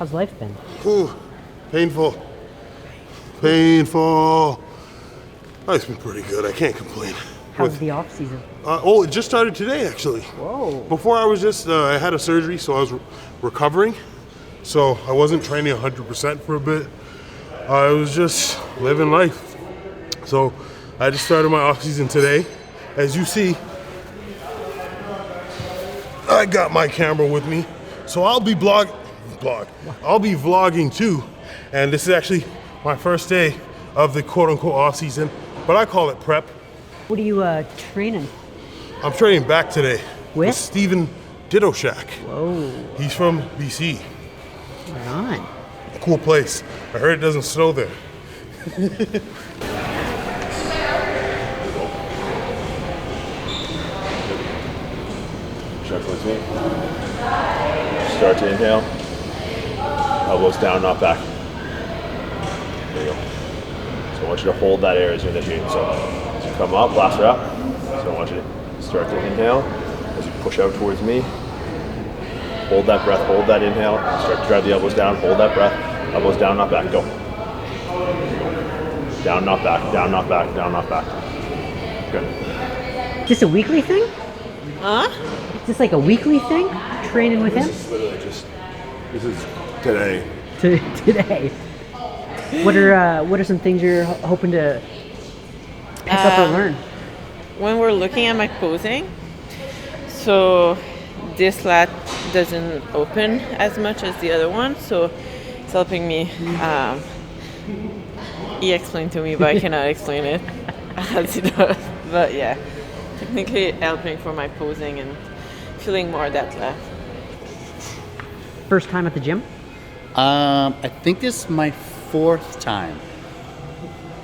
How's life been? Ooh, painful. Painful. Life's been pretty good. I can't complain. How's the off season? It just started today, actually. Whoa. Before I was just, I had a surgery, so I was recovering. So I wasn't training 100% for a bit. I was just living life. So I just started my off season today. As you see, I got my camera with me. So I'll be I'll be vlogging too. And this is actually my first day of the quote unquote off season, but I call it prep. What are you training? I'm training back today with Steven Ditto Shack. Whoa. He's from BC. Right on. Cool place. I heard it doesn't snow there. Check with me. Start to inhale. Elbows down, not back. There you go. So I want you to hold that air as you initiate. So as you come up, last rep. So I want you to start to inhale. As you push out towards me, hold that breath, hold that inhale. Start to drive the elbows down, hold that breath. Elbows down, not back, go. Down, not back, down, not back, down, not back. Good. Just a weekly thing? Huh? Is this like a weekly thing? Training with him? This is literally just, this is today. Today. What are some things you're hoping to pick up or learn? When we're looking at my posing, so this lat doesn't open as much as the other one, so it's helping me. He explained to me, but I cannot explain it as he does. But yeah, technically helping for my posing and feeling more that lat. First time at the gym? I think this is my 4th time.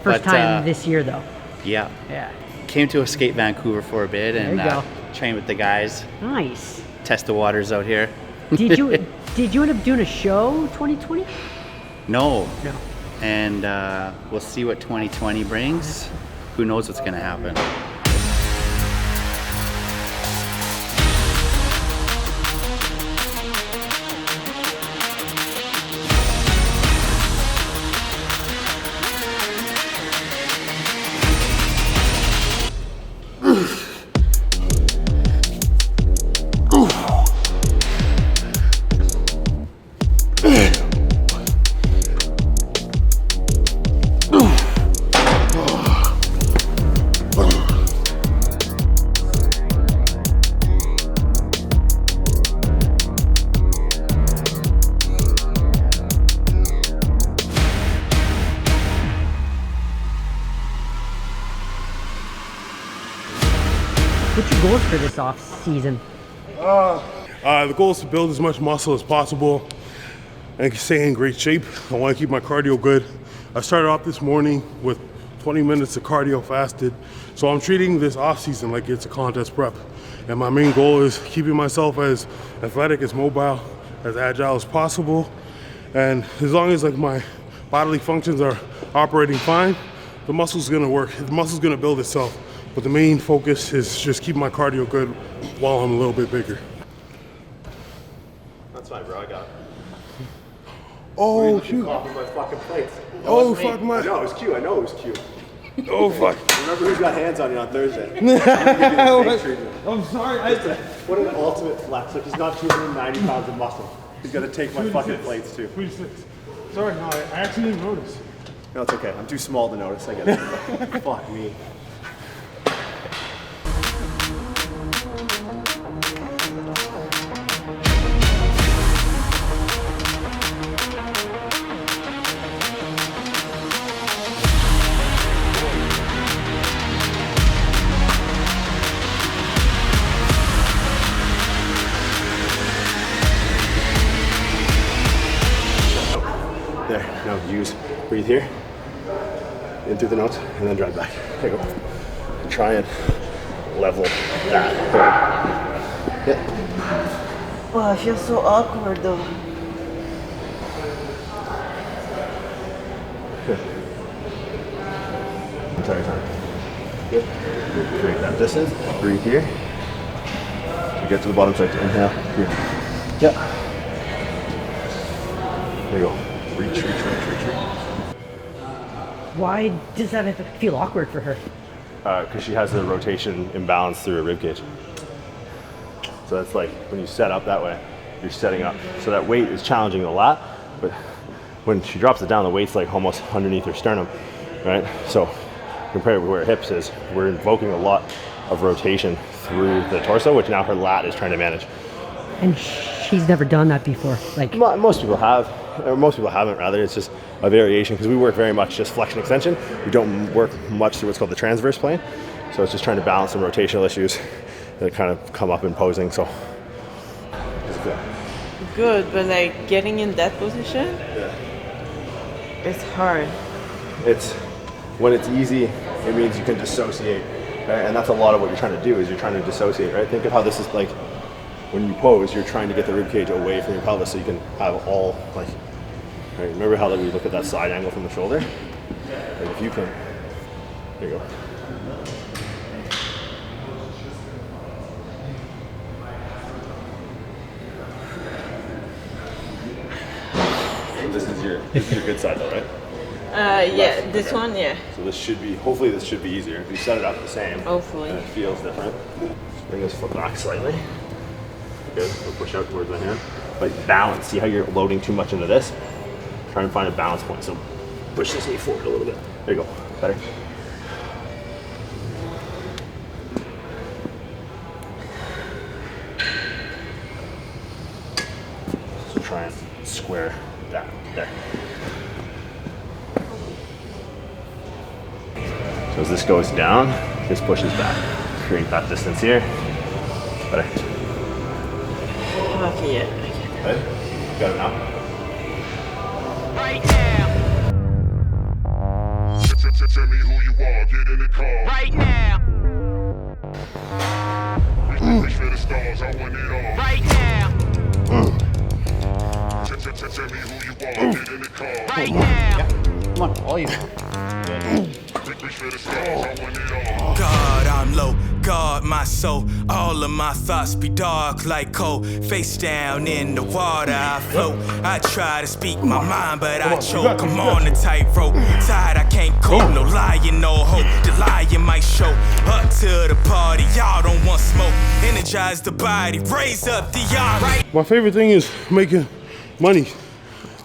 First time this year, though. Yeah. Yeah. Came to Escape Vancouver for a bit and trained with the guys. Nice. Test the waters out here. Did you end up doing a show 2020? No. No. And we'll see what 2020 brings. Who knows what's going to happen. What's your goals for this off season? The goal is to build as much muscle as possible and stay in great shape. I want to keep my cardio good. I started off this morning with 20 minutes of cardio fasted. So I'm treating this off season like it's a contest prep. And my main goal is keeping myself as athletic, as mobile, as agile as possible. And as long as like my bodily functions are operating fine, the muscle's gonna work. The muscle's gonna build itself. But the main focus is just keeping my cardio good while I'm a little bit bigger. That's fine, bro. I got it. Oh, shoot. Off my fucking plates. Oh, fuck my. No, it was cute. I know it was cute. Oh, fuck. Remember who's got hands on you on Thursday. I'm sorry. What an ultimate flex. Like, he's not 290 pounds of muscle. He's got to take my fucking plates, too. 26. Sorry, no, I actually didn't notice. No, it's okay. I'm too small to notice. I get it. Fuck me. There, now use, breathe here, in through the nose, and then drive back. There you go. Try and level that. Yeah. Oh, I feel so awkward though. Good. Entire time. Good. Create that distance. Breathe here. To get to the bottom, start to inhale. Here. Yeah. There you go. Reach. Why does that feel awkward for her? Because she has the rotation imbalance through her rib cage. So that's like when you set up that way, you're setting up. So that weight is challenging a lot, but when she drops it down, the weight's like almost underneath her sternum, right? So compared with where her hips is, we're invoking a lot of rotation through the torso, which now her lat is trying to manage. And she's never done that before. Like Most people have, or most people haven't rather. It's just a variation because we work very much just flexion extension. We don't work much through what's called the transverse plane. So it's just trying to balance some rotational issues that kind of come up in posing. So it's good. Good, but like getting in that position, it's hard. It's when it's easy, it means you can dissociate, right? And that's a lot of what you're trying to do is you're trying to dissociate, right? Think of how this is like when you pose, you're trying to get the rib cage away from your pelvis so you can have all like, right? Remember how like, we look at that side angle from the shoulder? Like if you can, there you go. This is your good side though, right? Yeah, this one, yeah. So this should be, hopefully this should be easier. If you set it up the same, Hopefully. and it feels different. Bring this foot back slightly. Good, we'll push out towards my hand. But balance, see how you're loading too much into this? Try and find a balance point. So push this knee forward a little bit. There you go, better. So try and square that, there. So as this goes down, this pushes back. Create that distance here. Better. Okay, yeah. I get it. Good? Got it now? Right now. Tell me who you are, get in the car. Right now. Reach for the stars, I want it all. Right now. Tell me who you are, get in the car. Right now. Come on, all you. Reach for the stars, I want it all. God, I'm low, guard my soul. All of my thoughts be dark like coal. Face down in the water, I float. I try to speak my mind, but I choke. I'm on the tightrope. Tired, I can't cope. No lying, no hope. The lying might show. Up to the party, y'all don't want smoke. Energize the body, raise up the army. My favorite thing is making money.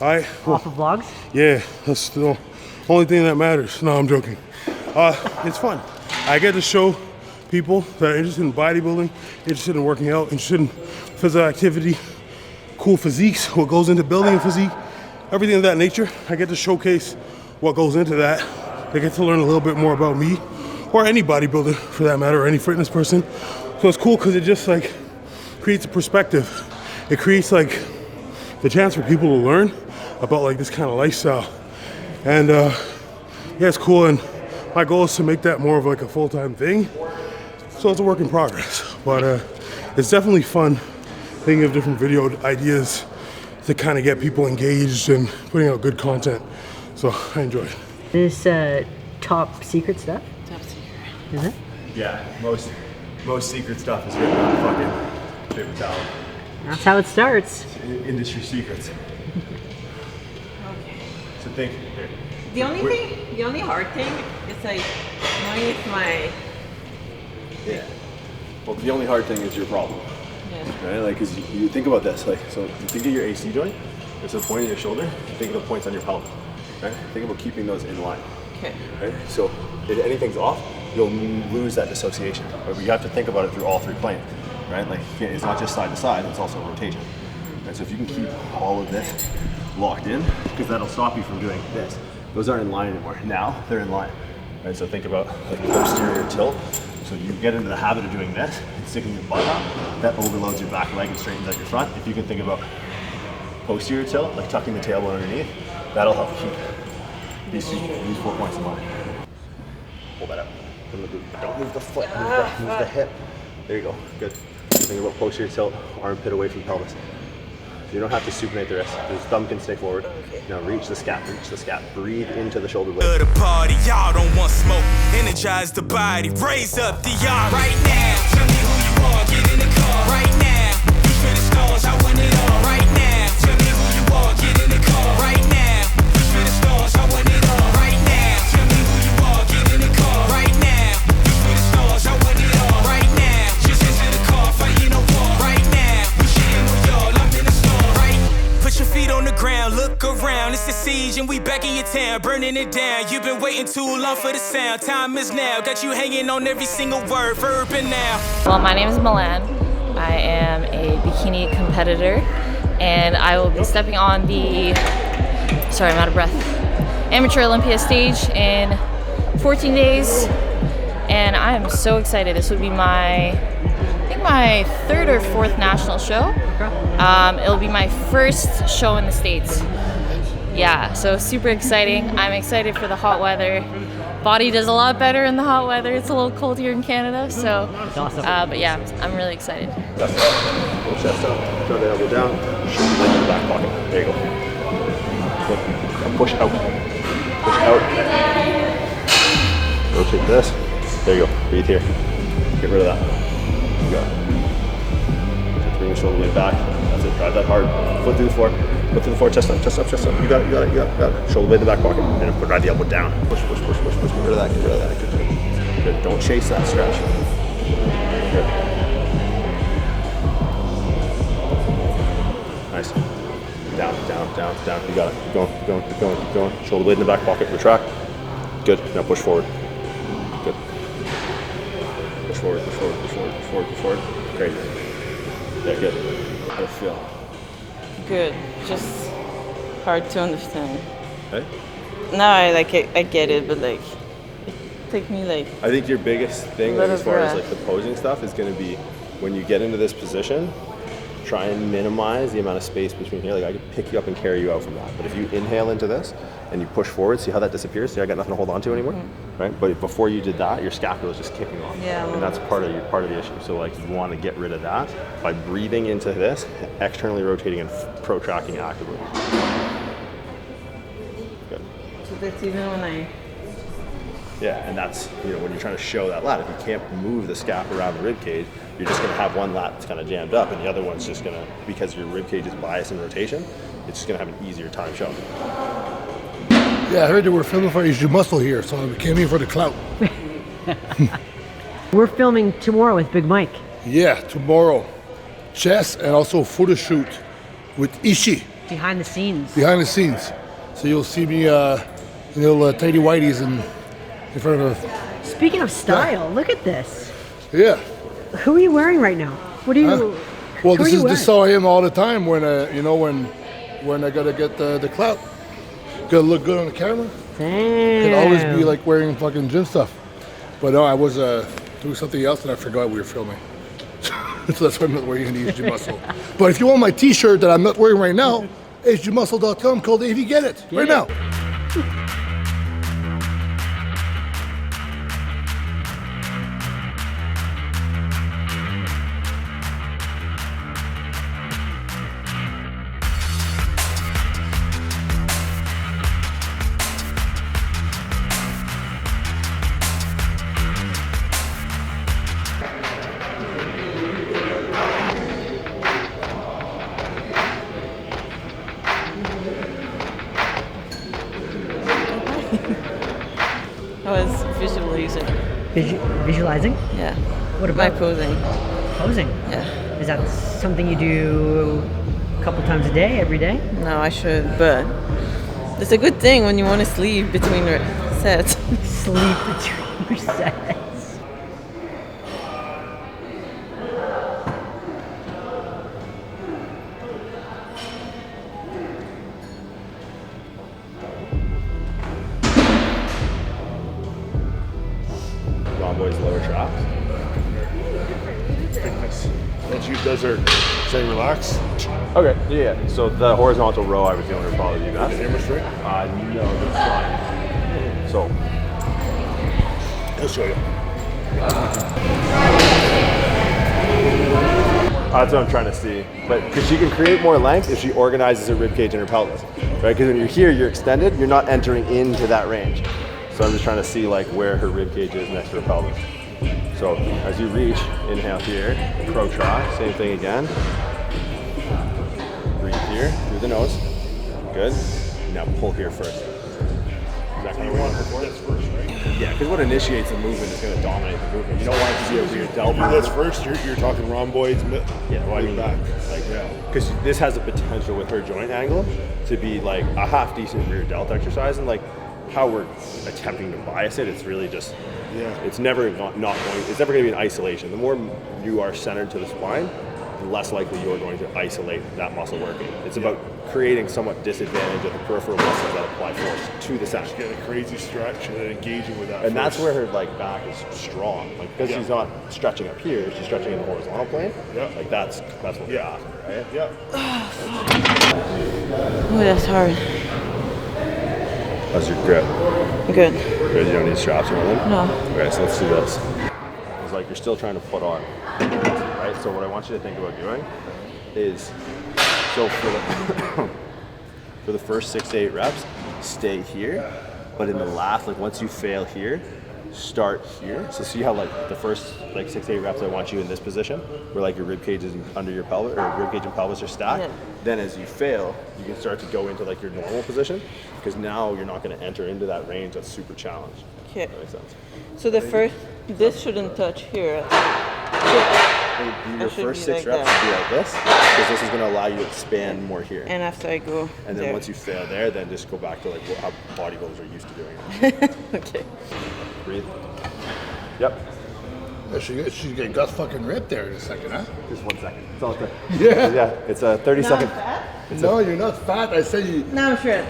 off of vlogs? Yeah, that's the only thing that matters. No, I'm joking. It's fun. I get to show people that are interested in bodybuilding, interested in working out, interested in physical activity, cool physiques, what goes into building a physique, everything of that nature. I get to showcase what goes into that. They get to learn a little bit more about me, or any bodybuilder for that matter, or any fitness person. So it's cool because it just like creates a perspective. It creates like the chance for people to learn about like this kind of lifestyle. And yeah, it's cool. And my goal is to make that more of like a full-time thing. So it's a work in progress, but it's definitely fun thinking of different video ideas to kind of get people engaged and putting out good content. So I enjoy it. This top secret stuff? Top secret. Is it? Yeah, most secret stuff is written on fucking paper towel. That's how it starts. Industry secrets. Okay. So think here. The only hard thing is like knowing if my Yeah. Well, the only hard thing is your problem, yeah. right? Like, cause you think about this. Like, so you think of your AC joint. There's a point in your shoulder. Think of the points on your pelvis, right? Think about keeping those in line. Okay. Right? So if anything's off, you'll lose that dissociation. But you have to think about it through all three planes, right? Like it's not just side to side, it's also rotation. Right? So if you can keep all of this locked in, because that'll stop you from doing this. Those aren't in line anymore. Now they're in line. Right? So think about like posterior tilt. So you get into the habit of doing this and sticking your butt out, that overloads your back leg and straightens out your front. If you can think about posterior tilt, like tucking the tailbone underneath, that'll help keep these 4 points in line. Pull that up. Don't move the foot, move the hip. There you go, good. Think about posterior tilt, armpit away from pelvis. You don't have to supinate the wrist. The thumb can stay forward. Now reach the scap, breathe into the shoulder blade. To the party, y'all don't want smoke. Energize the body, raise up the army. Right now, tell me who you are, get in the car. Right now, reach for the stars, I want it all. Right now, tell me who you are, get in the car. running it down. You've been waiting too long for the sound. Time is now. Got you hanging on every single word, verb and now. Well, my name is Milan. I am a bikini competitor, and I will be stepping on the, sorry, I'm out of breath, Amateur Olympia stage in 14 days, and I am so excited. This would be my third or fourth national show. It'll be my first show in the States. Yeah, so super exciting. I'm excited for the hot weather. Body does a lot better in the hot weather. It's a little cold here in Canada, so. But yeah, I'm really excited. Chest up. Pull chest up. Throw the elbow down. Shoot the leg in the back pocket. There you go. Good. Now push out. Push out. Rotate this. There you go. Breathe here. Get rid of that. You got it. Bring your shoulder blade back. That's it. Drive that hard. Foot through the floor. Foot through the floor. Chest up. Chest up. Chest up. You got it. You got it. You got it. You got it. Shoulder blade in the back pocket. And drive the elbow down. Push. Push. Push. Push. Push. Get rid of that. Get rid of that. Good. Good. Don't chase that stretch. Good. Nice. Down. Down. Down. Down. You got it. Keep going. Keep going. Keep going. Keep going. Shoulder blade in the back pocket. Retract. Good. Now push forward. Good. Push forward. Push forward. Push forward. Push forward. Push forward. Great. Yeah. Good. How does it feel? Good. Just hard to understand. Okay. No, I like it. I get it, but like, it take me like. I think your biggest thing, like, as far as like the posing stuff, is going to be when you get into this position, try and minimize the amount of space between here. Like I could pick you up and carry you out from that. But if you inhale into this and you push forward, see how that disappears? See, I got nothing to hold on to anymore, right? But before you did that, your scapula is just kicking off. Yeah. And that's part of the issue. So like you want to get rid of that by breathing into this, externally rotating and protracting actively. Good. So that's even when I. Yeah, and that's, you know, when you're trying to show that lat, if you can't move the scap around the rib cage, you're just going to have one lat that's kind of jammed up, and the other one's just going to, because your rib cage is biased in rotation, it's just going to have an easier time showing. Yeah, I heard they were filming for HG Muscle here, so we came here for the clout. We're filming tomorrow with Big Mike. Yeah, tomorrow. Chess and also photo shoot with Ishii Behind the scenes. behind the scenes. So you'll see me, little tidy whities in front of her. Speaking of style, look at this. Yeah. Who are you wearing right now? What are you? Well, who are this you is wearing? this how I am all the time when when I gotta get the clout. Gotta look good on the camera. Damn. Could always be like wearing fucking gym stuff. But no, I was doing something else and I forgot we were filming. So that's why I'm not wearing any HG Muscle. But if you want my t-shirt that I'm not wearing right now, hgmuscle.com, called AV Get It right now. I was visualizing. Visualizing? Yeah. What My about posing. posing? Yeah. Is that something you do a couple times a day, every day? No, I should, but it's a good thing when you want to sleep between your sets. Sleep between your sets. Boys lower traps. Once you guys are saying relax, Okay, yeah. So the horizontal row, I would feel would probably be best. hammer straight. No, that's fine. So, I'll show you. that's what I'm trying to see. But because she can create more length if she organizes her rib cage and her pelvis, right? Because when you're here, you're extended. You're not entering into that range. So I'm just trying to see like where her rib cage is next to her pelvis. So as you reach, inhale here, protract, same thing again. Breathe here through the nose. Good. Now pull here first. Is that kind of want to this first, right? Yeah, because what initiates the movement is going to dominate the movement. You don't want it to be a rear delt. Do this first. You're talking rhomboids, Yeah, well, I mean, back. like, because this has the potential with her joint angle to be like a half decent rear delt exercise, and like how we're attempting to bias it. It's really just, it's never not going, it's never going to be an isolation. The more you are centered to the spine, the less likely you're going to isolate that muscle working. It's about creating somewhat disadvantage of the peripheral muscles that apply force to the center. Just get a crazy stretch and then engaging with that. And that's where her like back is strong, like because she's not stretching up here, she's stretching in the horizontal plane. Yeah. Like that's what we're after, right? Yeah. Oh, that's hard. How's your grip? Good. Good. You don't need straps or anything? No. Okay, so let's do this. It's like you're still trying to put on, right? So what I want you to think about doing is, so for the first 6 to 8 reps, stay here, but in the last, like once you fail here, start here. So see how like the first like 6 to 8 reps, I want you in this position where like your rib cage is under your pelvis, or rib cage and pelvis are stacked. Yeah. Then as you fail, you can start to go into like your normal position, because now you're not going to enter into that range that's super challenged. Okay. That makes sense. So the first, this shouldn't touch here. Your should first be 6 like reps should be like this, because this is going to allow you to expand more here. And after I go And then there. once you fail there, then just go back to like how bodybuilders are used to doing it. Okay. Breathe. Yep. She got fucking ripped there in a second, huh? Just 1 second. It's all good. Yeah. Yeah. It's a 30-second. No, you're not fat. I say you. Now I'm sure.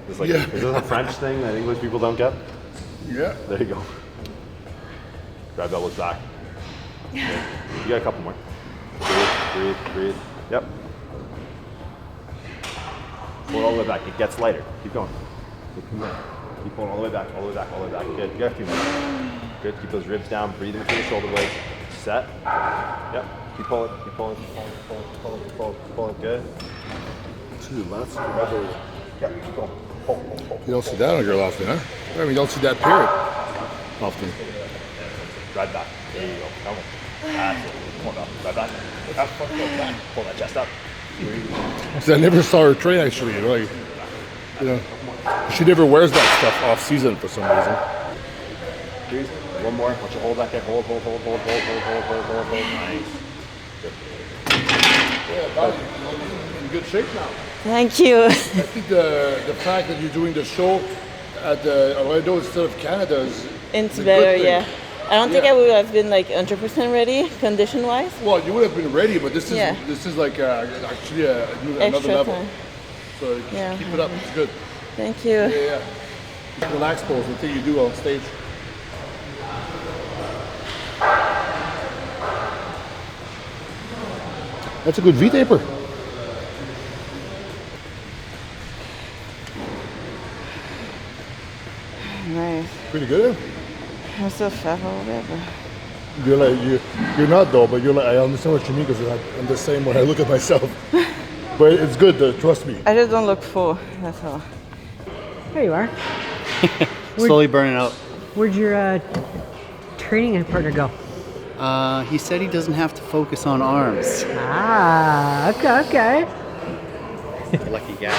It's like, Yeah. is this a French thing that English people don't get? Yeah. There you go. Grab elbows back. Good. You got a couple more. Breathe. Yep. Pull it all the way back. It gets lighter. Keep going. Keep pulling all the way back. Good. You got a few more. Good. Keep those ribs down. Breathe in between the shoulder blades. Set. Yep. Keep pulling. Good. Dude, that's Yep. Keep going. Pull. You don't see that on a girl often, huh? I mean, you don't see that period often. Right back. There you go. Come on. That's it. Pull it up. Right back. Up. Pull that chest up. Because I never saw her train actually. Like, you know, she never wears that stuff off season for some reason. Breathe. One more. Once you hold that there, hold. Nice. Good. Yeah, body, you're in good shape now. Thank you. I think the fact that you're doing the show at the Orlando instead of Canada is It's a good better, thing. yeah. I don't think I would have been like 100% ready condition-wise. Well, you would have been ready, but this is Yeah. like actually another Extra level. time. So Yeah. keep it up. It's good. Thank you. Yeah. Relax pose. The thing you do on stage. That's a good V-taper. Nice. Pretty good. I'm still fat a little bit, but You're like you're not though, but you're like I understand what you mean because I'm the same when I look at myself. But it's good. Trust me. I just don't look full. That's all. There you are. Slowly burning out. Where'd your training partner go? He said he doesn't have to focus on arms. Ah, okay. Lucky guy.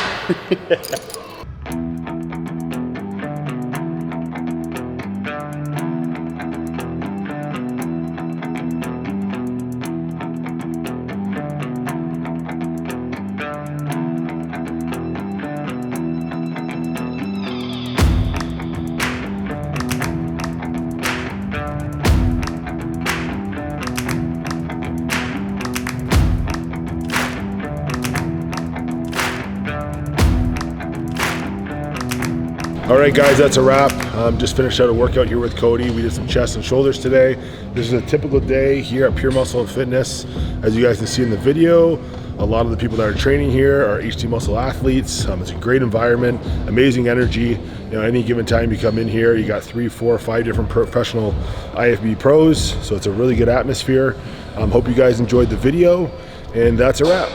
All right, guys, that's a wrap. Just finished out a workout here with Cody. We did some chest and shoulders today. This is a typical day here at Pure Muscle and Fitness. As you guys can see in the video, a lot of the people that are training here are HT Muscle athletes. It's a great environment, amazing energy. You know, any given time you come in here, you got 3, 4, 5 different professional IFB pros. So it's a really good atmosphere. Hope you guys enjoyed the video, and that's a wrap.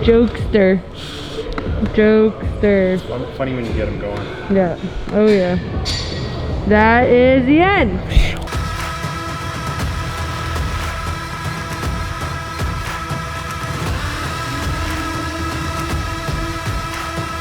Jokester. Funny when you get them going. Yeah. Oh yeah. That is the end.